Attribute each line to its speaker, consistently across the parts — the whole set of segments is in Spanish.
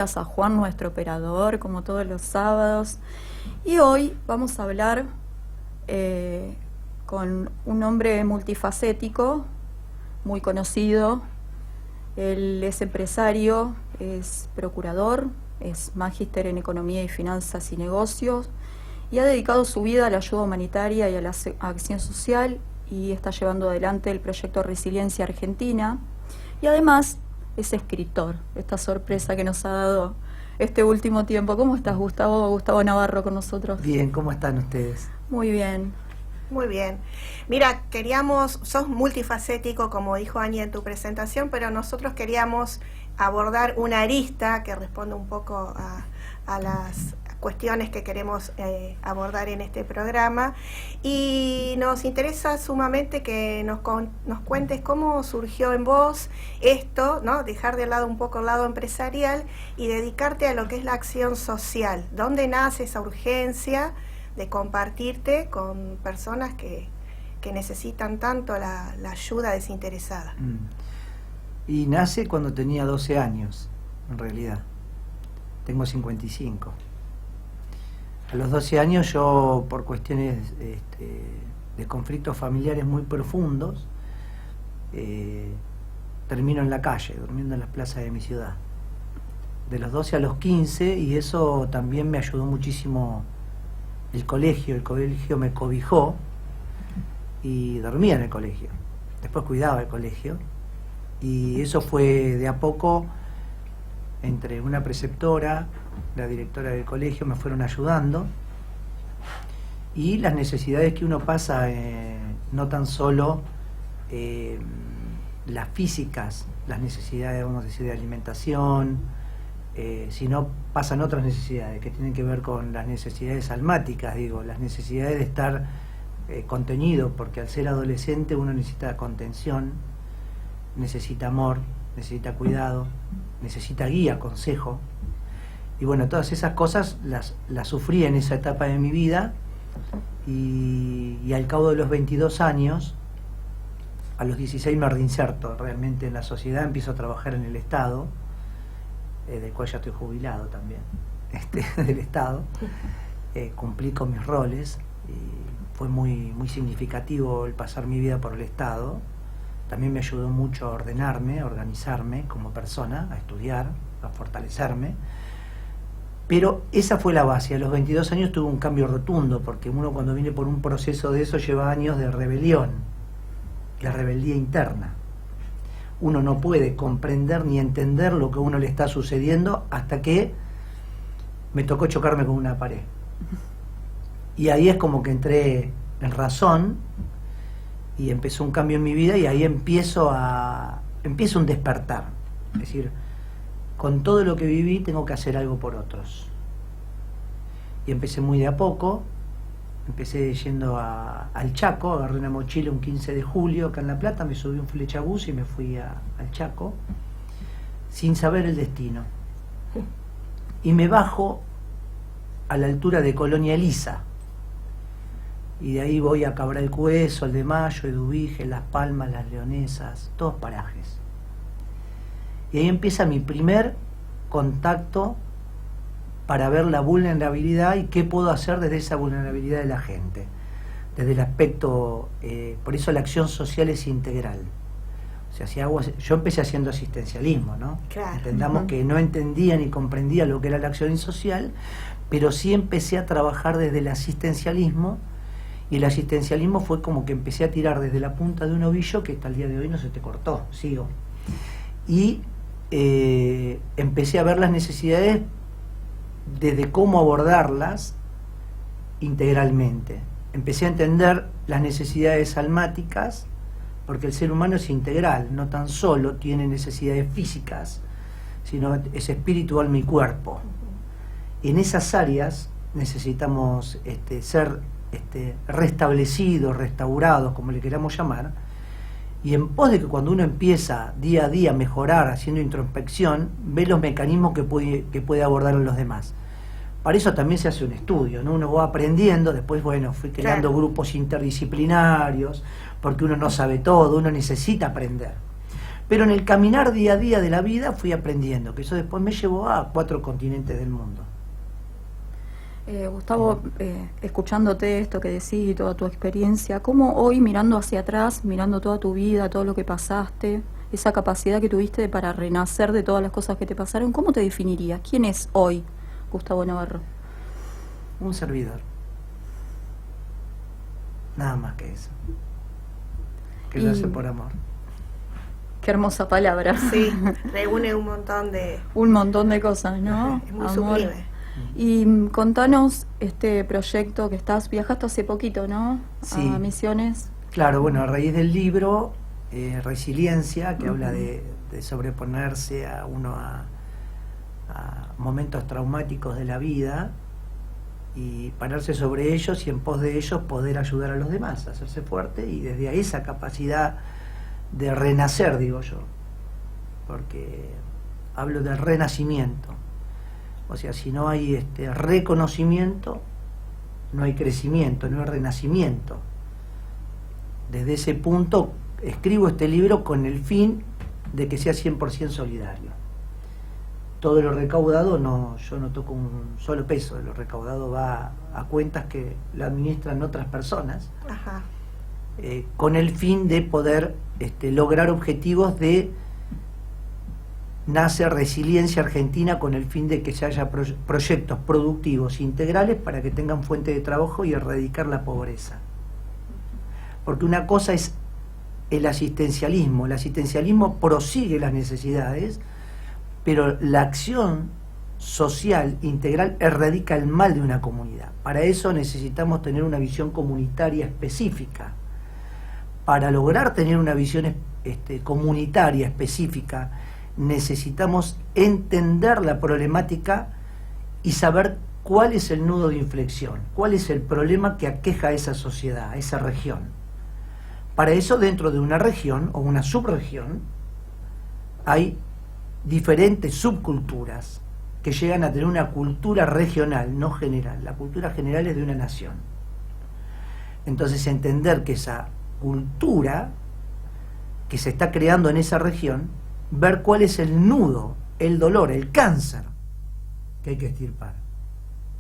Speaker 1: A Juan, nuestro operador, como todos los sábados. Y hoy vamos a hablar con un hombre multifacético, muy conocido. Él es empresario, es procurador, es magíster en Economía y Finanzas y Negocios, y ha dedicado su vida a la ayuda humanitaria y a la acción social, y está llevando adelante el proyecto Resiliencia Argentina, y además es escritor. Esta sorpresa que nos ha dado este último tiempo. ¿Cómo estás, Gustavo? Gustavo Navarro con nosotros.
Speaker 2: Bien, ¿cómo están ustedes?
Speaker 1: Muy bien.
Speaker 3: Muy bien. Mira, sos multifacético, como dijo Ani en tu presentación, pero nosotros queríamos abordar una arista que responde un poco a las cuestiones que queremos abordar en este programa, y nos interesa sumamente que nos cuentes cómo surgió en vos esto, ¿no? Dejar de lado un poco el lado empresarial y dedicarte a lo que es la acción social. ¿Dónde nace esa urgencia de compartirte con personas que necesitan tanto la ayuda desinteresada?
Speaker 2: Y nace cuando tenía 12 años, en realidad. Tengo 55. A los 12 años yo, por cuestiones de conflictos familiares muy profundos, termino en la calle, durmiendo en las plazas de mi ciudad. De los 12 a los 15, y eso también me ayudó muchísimo el colegio me cobijó y dormía en el colegio. Después cuidaba el colegio, y eso fue de a poco, entre una preceptora, la directora del colegio, me fueron ayudando, y las necesidades que uno pasa, no tan solo las físicas, las necesidades, vamos a decir, de alimentación, sino pasan otras necesidades que tienen que ver con las necesidades almáticas, las necesidades de estar contenido, porque al ser adolescente uno necesita contención, necesita amor, necesita cuidado, necesita guía, consejo. Y bueno, todas esas cosas las sufrí en esa etapa de mi vida, y al cabo de los 22 años, a los 16 me reinserto realmente en la sociedad, empiezo a trabajar en el Estado, del cual ya estoy jubilado también, del Estado. Cumplí con mis roles, y fue muy, muy significativo el pasar mi vida por el Estado. También me ayudó mucho a ordenarme, a organizarme como persona, a estudiar, a fortalecerme. Pero esa fue la base. A los 22 años tuve un cambio rotundo, porque uno, cuando viene por un proceso de eso, lleva años de rebelión, la rebeldía interna. Uno no puede comprender ni entender lo que a uno le está sucediendo hasta que me tocó chocarme con una pared. Y ahí es como que entré en razón, y empezó un cambio en mi vida, y ahí empieza un despertar. Es decir, con todo lo que viví tengo que hacer algo por otros. Y empecé muy de a poco. Empecé yendo al Chaco, agarré una mochila un 15 de julio acá en La Plata, me subí un flechabús y me fui al Chaco, sin saber el destino. Y me bajo a la altura de Colonia Elisa, y de ahí voy a Cabral Cuezo, Sol de Mayo, Eduvige, Las Palmas, Las Leonesas, todos parajes. Y ahí empieza mi primer contacto para ver la vulnerabilidad y qué puedo hacer desde esa vulnerabilidad de la gente, desde el aspecto, por eso la acción social es integral. O sea, yo empecé haciendo asistencialismo, ¿no?
Speaker 3: Claro.
Speaker 2: Entendamos que no entendía ni comprendía lo que era la acción social, pero sí empecé a trabajar desde el asistencialismo, y el asistencialismo fue como que empecé a tirar desde la punta de un ovillo que hasta el día de hoy no se te cortó, sigo. Y empecé a ver las necesidades desde cómo abordarlas integralmente. Empecé a entender las necesidades almáticas, porque el ser humano es integral, no tan solo tiene necesidades físicas, sino es espíritu, alma y cuerpo. En esas áreas necesitamos ser restablecidos, restaurados, como le queramos llamar, y en pos de que cuando uno empieza día a día a mejorar, haciendo introspección, ve los mecanismos que puede abordar en los demás. Para eso también se hace un estudio, ¿no? Uno va aprendiendo, después, bueno, fui creando
Speaker 3: Claro.
Speaker 2: grupos interdisciplinarios, porque uno no sabe todo, uno necesita aprender. Pero en el caminar día a día de la vida fui aprendiendo, que eso después me llevó a 4 continentes del mundo.
Speaker 1: Gustavo, escuchándote esto que decís y toda tu experiencia, ¿cómo hoy, mirando hacia atrás, mirando toda tu vida, todo lo que pasaste, esa capacidad que tuviste para renacer de todas las cosas que te pasaron, cómo te definirías? ¿Quién es hoy Gustavo Navarro?
Speaker 2: Un servidor. Nada más que eso. Que lo hace por amor.
Speaker 1: Qué hermosa palabra.
Speaker 3: Sí, reúne un montón de...
Speaker 1: Un montón de cosas, ¿no?
Speaker 3: Es muy
Speaker 1: Amor.
Speaker 3: sublime.
Speaker 1: Y contanos este proyecto que viajaste hace poquito, ¿no?
Speaker 2: Sí.
Speaker 1: A Misiones.
Speaker 2: Claro, bueno, a raíz del libro Resiliencia, que habla de sobreponerse a momentos traumáticos de la vida y pararse sobre ellos y en pos de ellos poder ayudar a los demás, hacerse fuerte, y desde ahí esa capacidad de renacer, digo yo, porque hablo del renacimiento. O sea, si no hay reconocimiento, no hay crecimiento, no hay renacimiento. Desde ese punto escribo este libro con el fin de que sea 100% solidario. Todo lo recaudado, yo no toco un solo peso, lo recaudado va a cuentas que la administran otras personas,
Speaker 3: Ajá.
Speaker 2: Con el fin de poder lograr objetivos de... Nace Resiliencia Argentina con el fin de que se haya proyectos productivos integrales para que tengan fuente de trabajo y erradicar la pobreza. Porque una cosa es el asistencialismo prosigue las necesidades, pero la acción social integral erradica el mal de una comunidad. Para eso necesitamos tener una visión comunitaria específica. Para lograr tener una visión comunitaria específica, necesitamos entender la problemática y saber cuál es el nudo de inflexión, cuál es el problema que aqueja a esa sociedad, a esa región. Para eso, dentro de una región o una subregión, hay diferentes subculturas que llegan a tener una cultura regional, no general. La cultura general es de una nación. Entonces, entender que esa cultura que se está creando en esa región, ver cuál es el nudo, el dolor, el cáncer que hay que extirpar.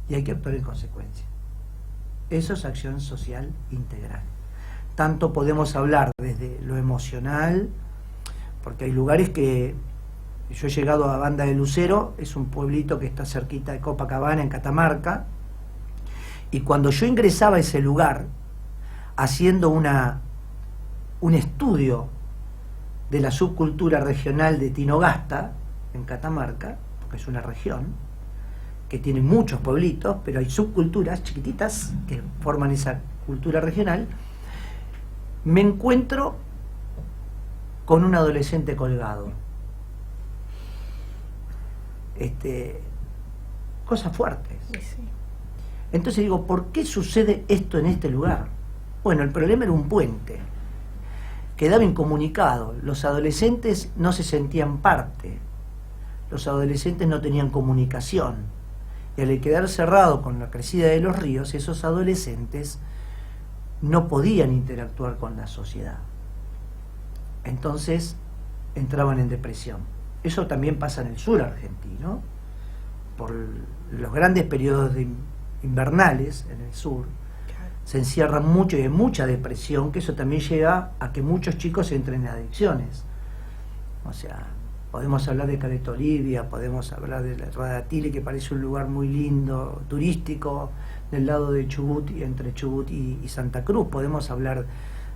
Speaker 2: Y hay que actuar en consecuencia. Eso es acción social integral. Tanto podemos hablar desde lo emocional, porque hay lugares que... Yo he llegado a Banda de Lucero, es un pueblito que está cerquita de Copacabana, en Catamarca, y cuando yo ingresaba a ese lugar, haciendo un estudio de la subcultura regional de Tinogasta, en Catamarca, porque es una región que tiene muchos pueblitos, pero hay subculturas chiquititas que forman esa cultura regional, me encuentro con un adolescente colgado. Cosas fuertes.
Speaker 3: Sí.
Speaker 2: Entonces digo, ¿por qué sucede esto en este lugar? Bueno, el problema era un puente. Quedaba incomunicado, los adolescentes no se sentían parte, los adolescentes no tenían comunicación, y al quedar cerrado con la crecida de los ríos, esos adolescentes no podían interactuar con la sociedad. Entonces entraban en depresión. Eso también pasa en el sur argentino, por los grandes periodos invernales en el sur. Se encierran mucho y hay mucha depresión, que eso también lleva a que muchos chicos entren en adicciones. O sea, podemos hablar de Caleta Olivia, podemos hablar de la Radatili, que parece un lugar muy lindo, turístico, del lado de Chubut, entre Chubut y Santa Cruz. Podemos hablar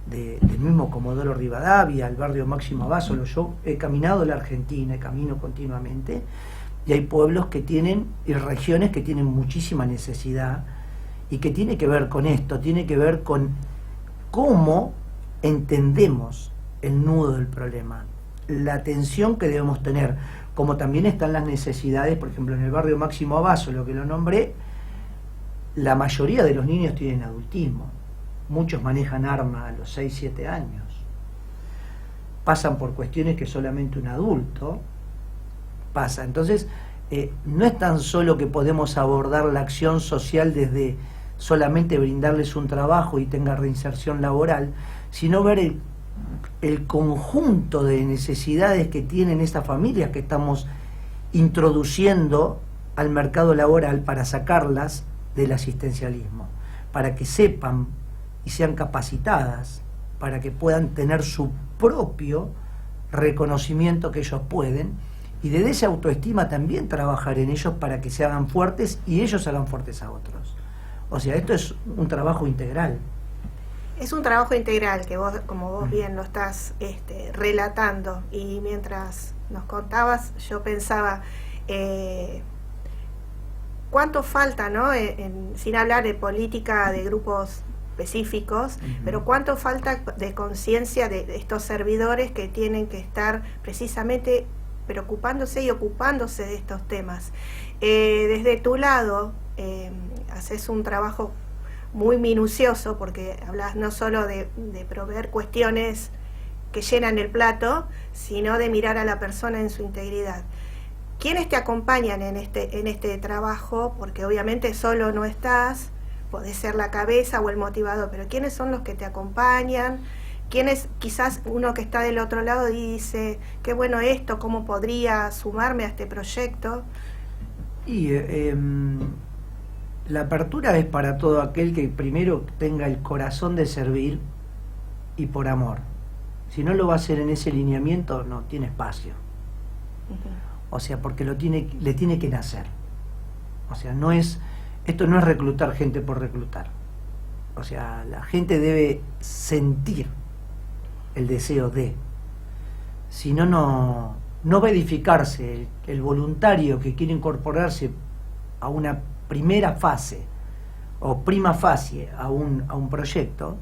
Speaker 2: del mismo Comodoro Rivadavia, el barrio Máximo Abasolo. Yo he caminado la Argentina, camino continuamente, y hay pueblos que tienen, y regiones que tienen muchísima necesidad, y que tiene que ver con esto, tiene que ver con cómo entendemos el nudo del problema, la atención que debemos tener, como también están las necesidades. Por ejemplo, en el barrio Máximo Abasolo, que lo nombré, la mayoría de los niños tienen adultismo, muchos manejan arma a los 6, 7 años, pasan por cuestiones que solamente un adulto pasa. Entonces, no es tan solo que podemos abordar la acción social desde solamente brindarles un trabajo y tenga reinserción laboral, sino ver el conjunto de necesidades que tienen estas familias que estamos introduciendo al mercado laboral para sacarlas del asistencialismo, para que sepan y sean capacitadas, para que puedan tener su propio reconocimiento que ellos pueden, y desde esa autoestima también trabajar en ellos para que se hagan fuertes y ellos hagan fuertes a otros. O sea, esto es un trabajo integral.
Speaker 3: Es un trabajo integral que vos, como vos bien lo estás relatando, y mientras nos contabas yo pensaba cuánto falta, ¿no? Sin hablar de política de grupos específicos, pero cuánto falta de conciencia de estos servidores que tienen que estar precisamente preocupándose y ocupándose de estos temas. Desde tu lado, haces un trabajo muy minucioso, porque hablas no solo de proveer cuestiones que llenan el plato, sino de mirar a la persona en su integridad. ¿Quiénes te acompañan en este trabajo? Porque obviamente solo no estás, podés ser la cabeza o el motivador, pero ¿quiénes son los que te acompañan? ¿Quiénes, quizás uno que está del otro lado dice, qué bueno esto, cómo podría sumarme a este proyecto?
Speaker 2: Y la apertura es para todo aquel que primero tenga el corazón de servir y por amor. Si no lo va a hacer en ese lineamiento, no tiene espacio. O sea, porque le tiene que nacer. O sea, esto no es reclutar gente por reclutar. O sea, la gente debe sentir el deseo de. Si no, no va a edificarse. El voluntario que quiere incorporarse a una primera fase o prima facie a un proyecto,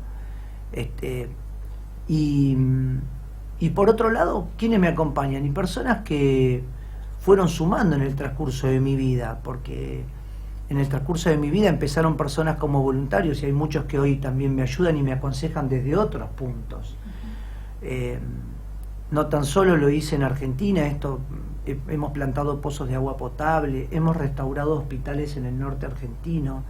Speaker 2: y por otro lado, ¿quiénes me acompañan? Y personas que fueron sumando en el transcurso de mi vida, porque en el transcurso de mi vida empezaron personas como voluntarios y hay muchos que hoy también me ayudan y me aconsejan desde otros puntos. No tan solo lo hice en Argentina, hemos plantado pozos de agua potable, hemos restaurado hospitales en el norte argentino,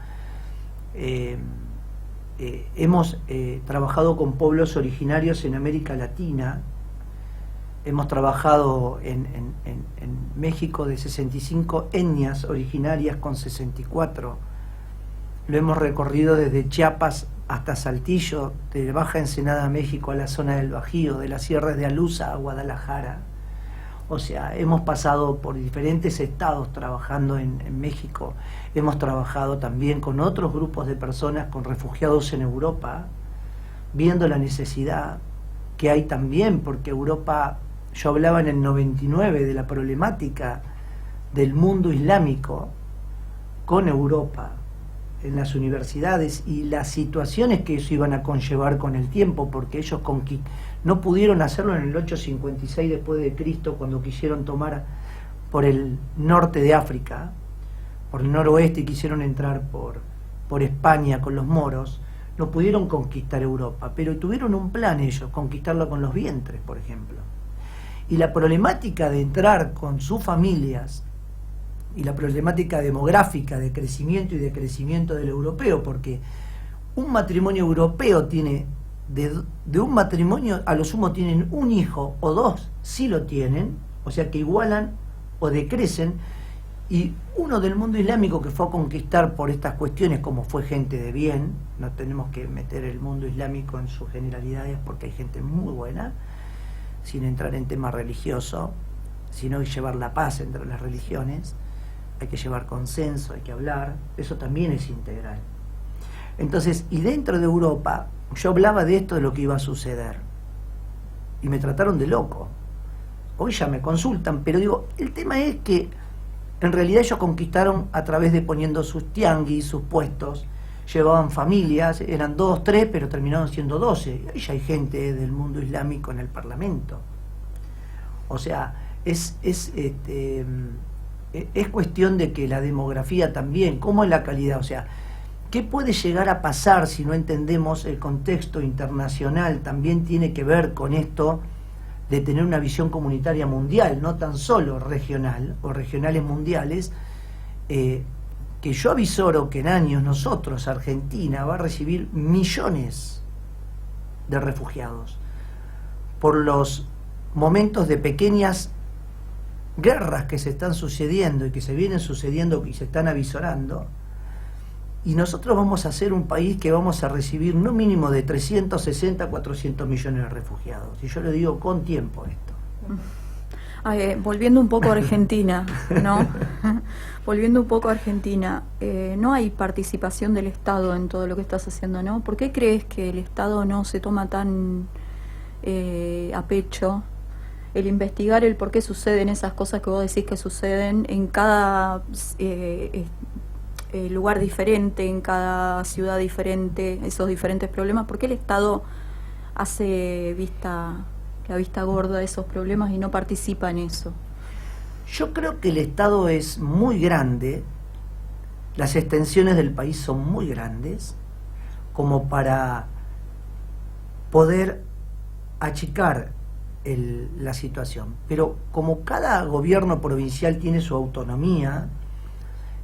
Speaker 2: hemos trabajado con pueblos originarios en América Latina, hemos trabajado en México de 65 etnias originarias con 64, lo hemos recorrido desde Chiapas hasta Saltillo, de Baja Ensenada, México, a la zona del Bajío, de las sierras de Alusa a Guadalajara. O sea, hemos pasado por diferentes estados trabajando en México, hemos trabajado también con otros grupos de personas, con refugiados en Europa, viendo la necesidad que hay también, porque Europa, yo hablaba en el 99 de la problemática del mundo islámico con Europa, en las universidades, y las situaciones que eso iban a conllevar con el tiempo, porque ellos no pudieron hacerlo en el 856 después de Cristo, cuando quisieron tomar por el norte de África, por el noroeste, y quisieron entrar por España con los moros. No pudieron conquistar Europa, pero tuvieron un plan ellos, conquistarlo con los vientres, por ejemplo. Y la problemática de entrar con sus familias, y la problemática demográfica de crecimiento y decrecimiento del europeo, porque un matrimonio europeo tiene, de un matrimonio a lo sumo tienen un hijo o dos, si lo tienen, o sea que igualan o decrecen, y uno del mundo islámico que fue a conquistar por estas cuestiones, como fue gente de bien, no tenemos que meter el mundo islámico en sus generalidades porque hay gente muy buena, sin entrar en tema religioso, sino llevar la paz entre las religiones. Hay que llevar consenso, hay que hablar, eso también es integral. Entonces, y dentro de Europa, yo hablaba de esto, de lo que iba a suceder, y me trataron de loco. Hoy ya me consultan, pero digo, el tema es que en realidad ellos conquistaron a través de poniendo sus tianguis, sus puestos, llevaban familias, eran 2, 3, pero terminaron siendo 12. Ahí ya hay gente del mundo islámico en el Parlamento. O sea, es cuestión de que la demografía también, ¿cómo es la calidad? O sea, ¿qué puede llegar a pasar si no entendemos el contexto internacional? También tiene que ver con esto de tener una visión comunitaria mundial, no tan solo regional o regionales mundiales, que yo avisoro que en años nosotros, Argentina, va a recibir millones de refugiados. por los momentos de pequeñas guerras que se están sucediendo y que se vienen sucediendo y se están avisorando, y nosotros vamos a ser un país que vamos a recibir no mínimo de 360 a 400 millones de refugiados. Y yo le digo con tiempo esto.
Speaker 1: Volviendo un poco a Argentina, ¿no? Volviendo un poco a Argentina, no hay participación del Estado en todo lo que estás haciendo, ¿no? ¿Por qué crees que el Estado no se toma tan a pecho el investigar el por qué suceden esas cosas que vos decís que suceden en cada lugar diferente, en cada ciudad diferente, esos diferentes problemas? ¿Por qué el Estado hace la vista gorda de esos problemas y no participa en eso?
Speaker 2: Yo creo que el Estado es muy grande, las extensiones del país son muy grandes, como para poder achicar la situación. Pero como cada gobierno provincial tiene su autonomía,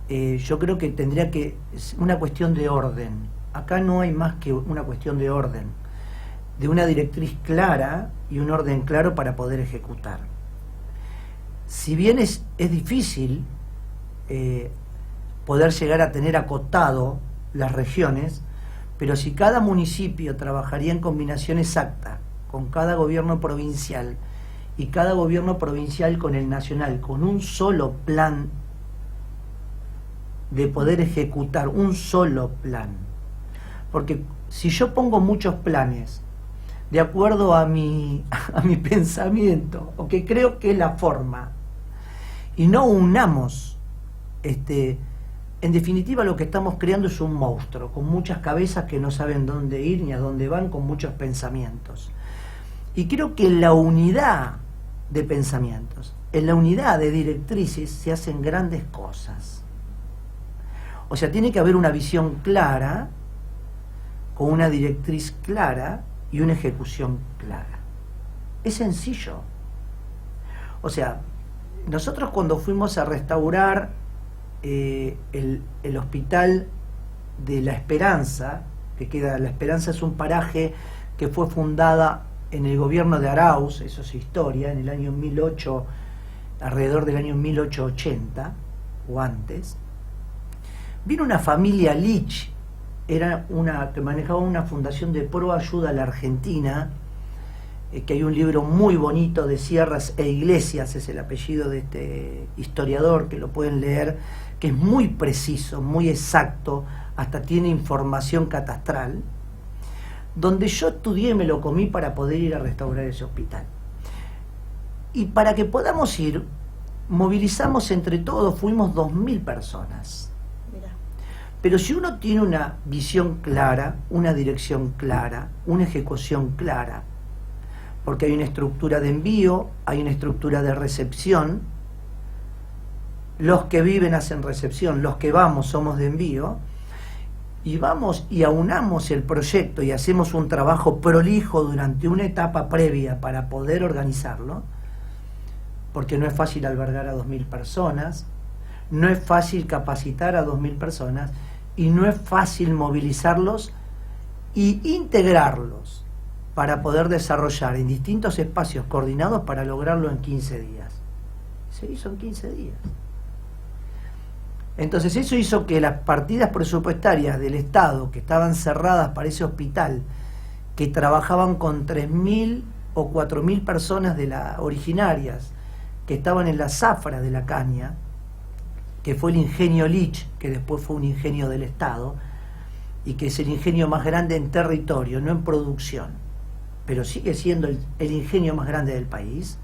Speaker 2: yo creo que tendría que es una cuestión de orden. Acá no hay más que una cuestión de orden, de una directriz clara y un orden claro para poder ejecutar. Si bien es difícil poder llegar a tener acotado las regiones, pero si cada municipio trabajaría en combinación exacta con cada gobierno provincial y cada gobierno provincial con el nacional, con un solo plan de poder ejecutar, un solo plan. Porque si yo pongo muchos planes de acuerdo a mi pensamiento, o que creo que es la forma, y no unamos, en definitiva lo que estamos creando es un monstruo, con muchas cabezas que no saben dónde ir ni a dónde van, con muchos pensamientos. Y creo que en la unidad de pensamientos, en la unidad de directrices, se hacen grandes cosas. O sea, tiene que haber una visión clara, con una directriz clara y una ejecución clara. Es sencillo. O sea, nosotros cuando fuimos a restaurar el hospital de La Esperanza, que queda, La Esperanza es un paraje que fue fundada en el gobierno de Arauz, eso es historia, en el año 1800, alrededor del año 1880 o antes, vino una familia Lich, era una que manejaba una fundación de pro ayuda a la Argentina, que hay un libro muy bonito de Sierras e Iglesias, es el apellido de este historiador, que lo pueden leer, que es muy preciso, muy exacto, hasta tiene información catastral, donde yo estudié y me lo comí para poder ir a restaurar ese hospital. Y para que podamos ir, movilizamos entre todos, fuimos 2.000 personas. Mirá. Pero si uno tiene una visión clara, una dirección clara, una ejecución clara, porque hay una estructura de envío, hay una estructura de recepción, los que viven hacen recepción, los que vamos somos de envío, y vamos y aunamos el proyecto y hacemos un trabajo prolijo durante una etapa previa para poder organizarlo, porque no es fácil albergar a 2.000 personas, no es fácil capacitar a 2.000 personas, y no es fácil movilizarlos y integrarlos para poder desarrollar en distintos espacios coordinados para lograrlo en 15 días. Se hizo en 15 días. Entonces eso hizo que las partidas presupuestarias del Estado, que estaban cerradas para ese hospital, que trabajaban con 3.000 o 4.000 personas de las originarias, que estaban en la zafra de la caña, que fue el ingenio Lich, que después fue un ingenio del Estado, y que es el ingenio más grande en territorio, no en producción, pero sigue siendo el ingenio más grande del país,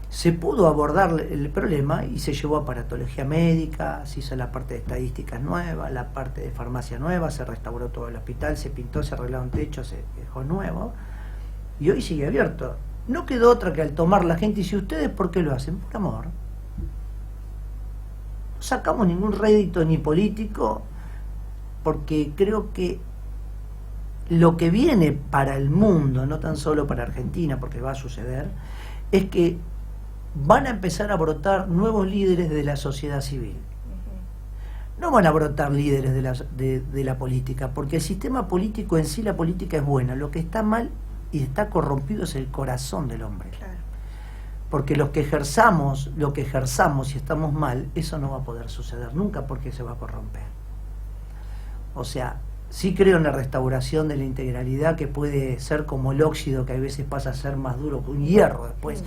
Speaker 2: se pudo abordar el problema y se llevó aparatología médica, se hizo la parte de estadísticas nueva, la parte de farmacia nueva, se restauró todo el hospital, se pintó, se arreglaron techos, se dejó nuevo, y hoy sigue abierto. No quedó otra que al tomar la gente, y si ustedes, ¿por qué lo hacen? Por amor. No sacamos ningún rédito ni político, porque creo que lo que viene para el mundo, no tan solo para Argentina, porque va a suceder, es que van a empezar a brotar nuevos líderes de la sociedad civil. No van a brotar líderes de la política, porque el sistema político en sí, la política es buena. Lo que está mal y está corrompido es el corazón del hombre.
Speaker 3: Claro.
Speaker 2: Porque lo que ejerzamos y estamos mal, eso no va a poder suceder nunca porque se va a corromper. O sea, sí creo en la restauración de la integralidad, que puede ser como el óxido, que a veces pasa a ser más duro que un hierro después,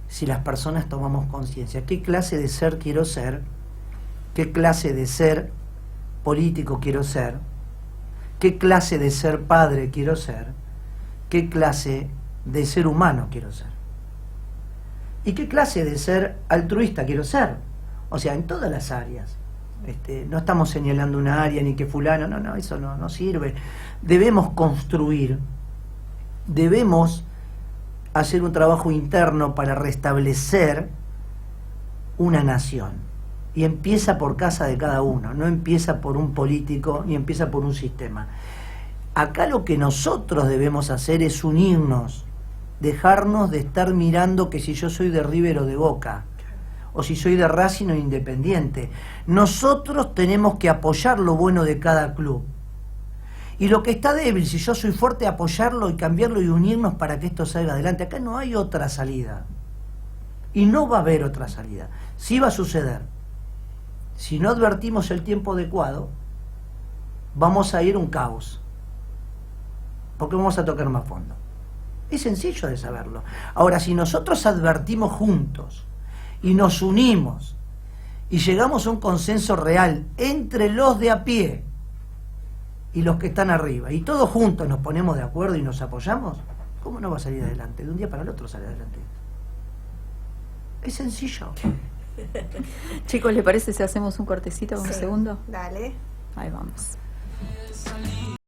Speaker 2: si las personas tomamos conciencia. ¿Qué clase de ser quiero ser? ¿Qué clase de ser político quiero ser? ¿Qué clase de ser padre quiero ser? ¿Qué clase de ser humano quiero ser? ¿Y qué clase de ser altruista quiero ser? O sea, en todas las áreas. No estamos señalando una área ni que fulano, no, eso no sirve. Debemos construir, debemos hacer un trabajo interno para restablecer una nación. Y empieza por casa de cada uno, no empieza por un político ni empieza por un sistema. Acá lo que nosotros debemos hacer es unirnos, dejarnos de estar mirando que si yo soy de River o de Boca, o si soy de Racing o Independiente. Nosotros tenemos que apoyar lo bueno de cada club. Y lo que está débil, si yo soy fuerte, apoyarlo y cambiarlo y unirnos para que esto salga adelante. Acá no hay otra salida. Y no va a haber otra salida. Sí va a suceder. Si no advertimos el tiempo adecuado, vamos a ir a un caos. Porque vamos a tocar más fondo. Es sencillo de saberlo. Ahora, si nosotros advertimos juntos y nos unimos y llegamos a un consenso real entre los de a pie y los que están arriba, y todos juntos nos ponemos de acuerdo y nos apoyamos, ¿cómo no va a salir adelante? De un día para el otro sale adelante. Es sencillo.
Speaker 1: Chicos, ¿le parece si hacemos un cortecito, un segundo?
Speaker 3: Dale.
Speaker 1: Ahí vamos.